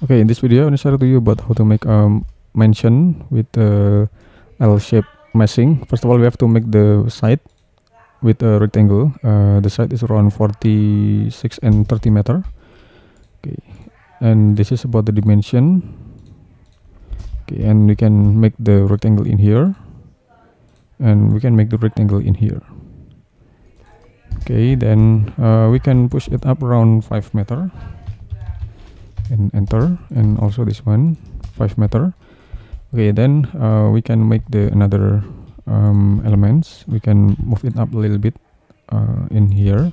Okay, in this video, I want to share to you about how to make a mansion with L-shape meshing. First of all, we have to make the side with a rectangle. The side is around 46 and 30 meter. Okay, and this is about the dimension. Okay, and we can make the rectangle in here, and we can make the rectangle in here. Okay, then we can push it up around 5 meter. And enter, and also this one 5 meter. Okay, then we can make the another elements. We can move it up a little bit in here.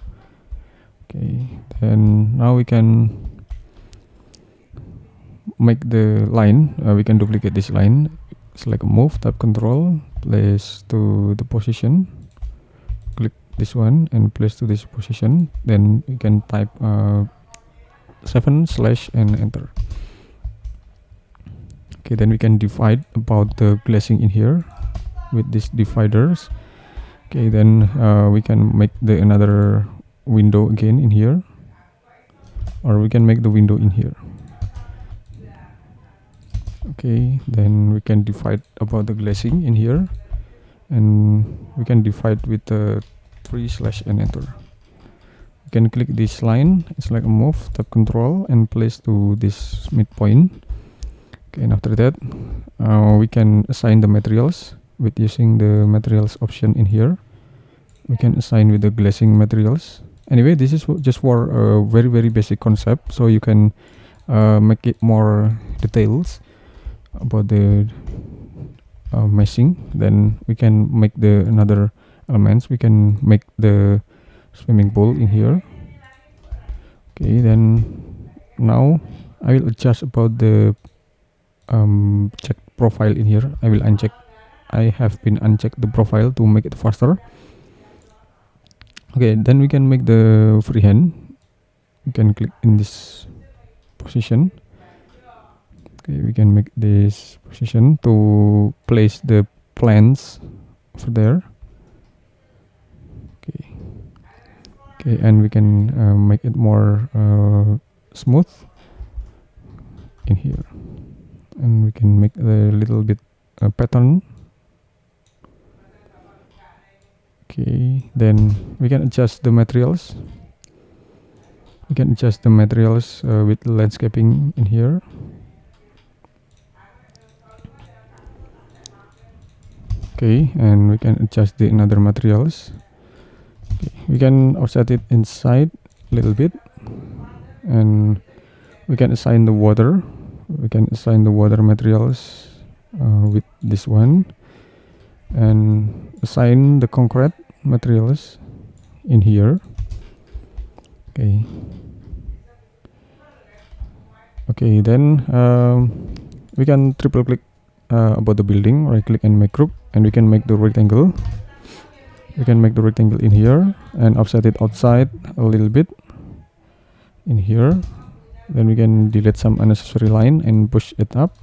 Okay, then now we can make the line. We can duplicate this line. Select move, tap control, place to the position, click this one and place to this position. Then we can type 7/ and enter. Okay, then we can divide about the glazing in here with these dividers. Okay, then we can make the another window again in here, or we can make the window in here. Okay, then we can divide about the glazing in here, and we can divide with the 3/ and enter. Can click this line, select move, tap control and place to this midpoint. Okay, and after that we can assign the materials with using the materials option in here. We can assign with the glazing materials. Anyway, this is just for a very basic concept, so you can make it more details about the meshing. Then we can make the another elements. We can make the swimming pool in here. Okay, then now I will adjust about the check profile in here. I will uncheck. I have been unchecked the profile to make it faster. Okay, then we can make the freehand. We can click in this position. Okay, we can make this position to place the plants over there. Okay, and we can make it more smooth in here, and we can make a little bit pattern. Okay, then we can adjust the materials. We can adjust the materials with landscaping in here. Okay, and we can adjust the another materials. Okay, we can offset it inside a little bit, and we can assign the water. We can assign the water materials with this one, and assign the concrete materials in here. Okay. Okay, then we can triple click about the building, right click and make group, and we can make the rectangle. We can make the rectangle in here and offset it outside a little bit in here. Then we can delete some unnecessary line and push it up.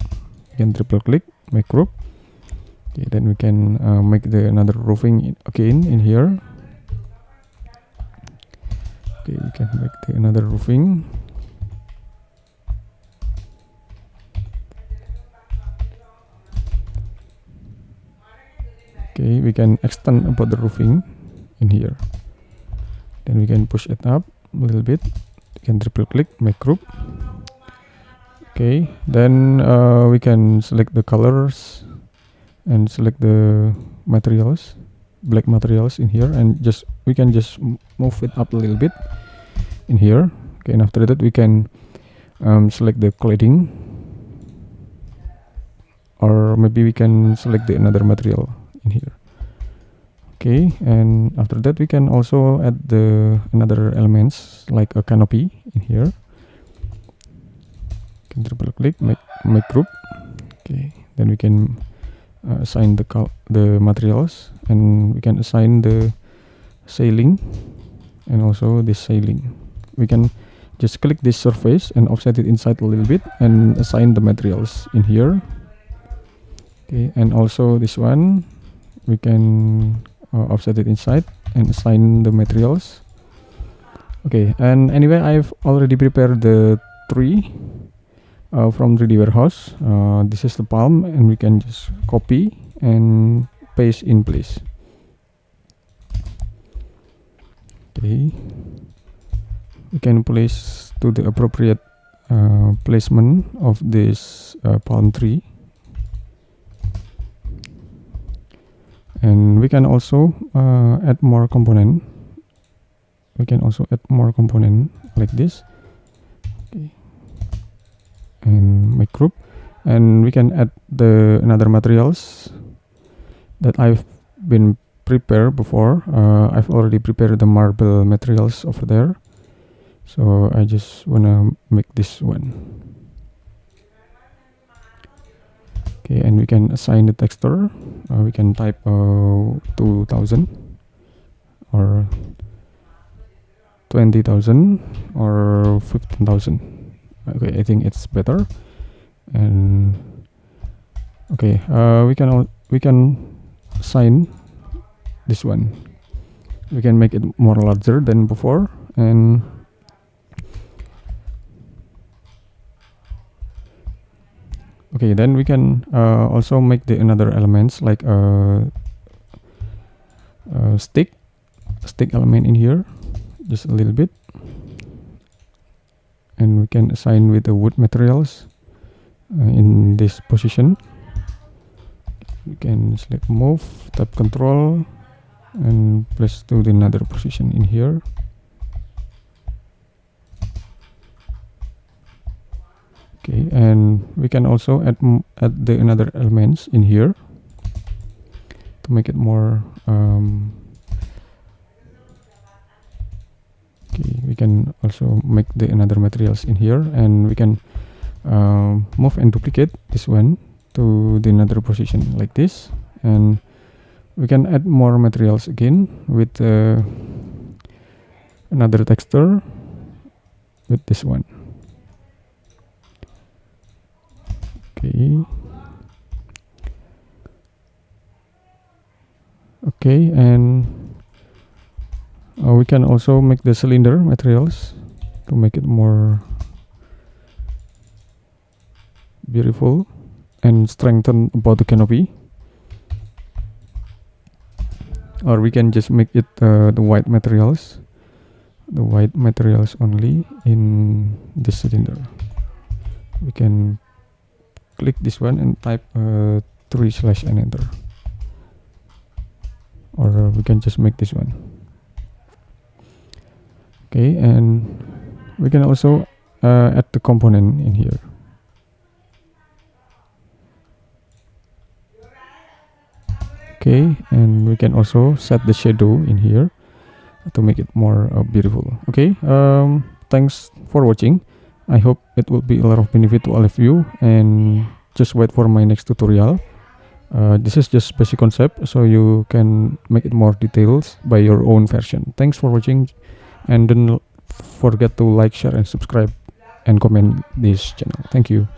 We can triple click, make group. Okay, then we can make the another roofing again in here. Okay, we can make the another roofing. Okay, we can extend about the roofing in here. Then we can push it up a little bit. You can triple click, make group. Okay, then we can select the colors and select the materials, black materials in here, and we can just move it up a little bit in here. Okay, and after that we can select the cladding, or maybe we can select the another material in here. Okay, and after that we can also add the another elements like a canopy in here. You can triple click, make group. Okay, then we can assign the materials, and we can assign the ceiling and also this ceiling. We can just click this surface and offset it inside a little bit and assign the materials in here. Okay, and also this one we can offset it inside and assign the materials. Okay, and anyway, I've already prepared the tree from 3D warehouse. This is the palm, and we can just copy and paste in place. Okay, we can place to the appropriate placement of this palm tree, and we can also add more component. We can also add more component like this. Okay, and make group, and we can add the another materials that I've been prepared before. I've already prepared the marble materials over there, so I just wanna make this one. Okay, and we can assign the texture. We can type 2000 or 20,000 or 15,000. Okay, I think it's better. And okay, we can assign this one. We can make it more larger than before, and okay, then we can also make the another elements like stick element in here, just a little bit, and we can assign with the wood materials in this position. We can select move, tap control, and place to the another position in here. Okay, and we can also add the another elements in here to make it more. Okay, we can also make the another materials in here, and we can move and duplicate this one to the another position like this, and we can add more materials again with another texture with this one. Okay, and we can also make the cylinder materials to make it more beautiful and strengthen about the canopy. Or we can just make it the white materials only in the cylinder. We can click this one and type 3/ and enter, or we can just make this one. Okay, and we can also add the component in here. Okay, and we can also set the shadow in here to make it more beautiful. Okay, thanks for watching. I hope it will be a lot of benefit to all of you, and just wait for my next tutorial. This is just basic concept, so you can make it more details by your own version. Thanks for watching, and don't forget to like, share, and subscribe and comment this channel. Thank you.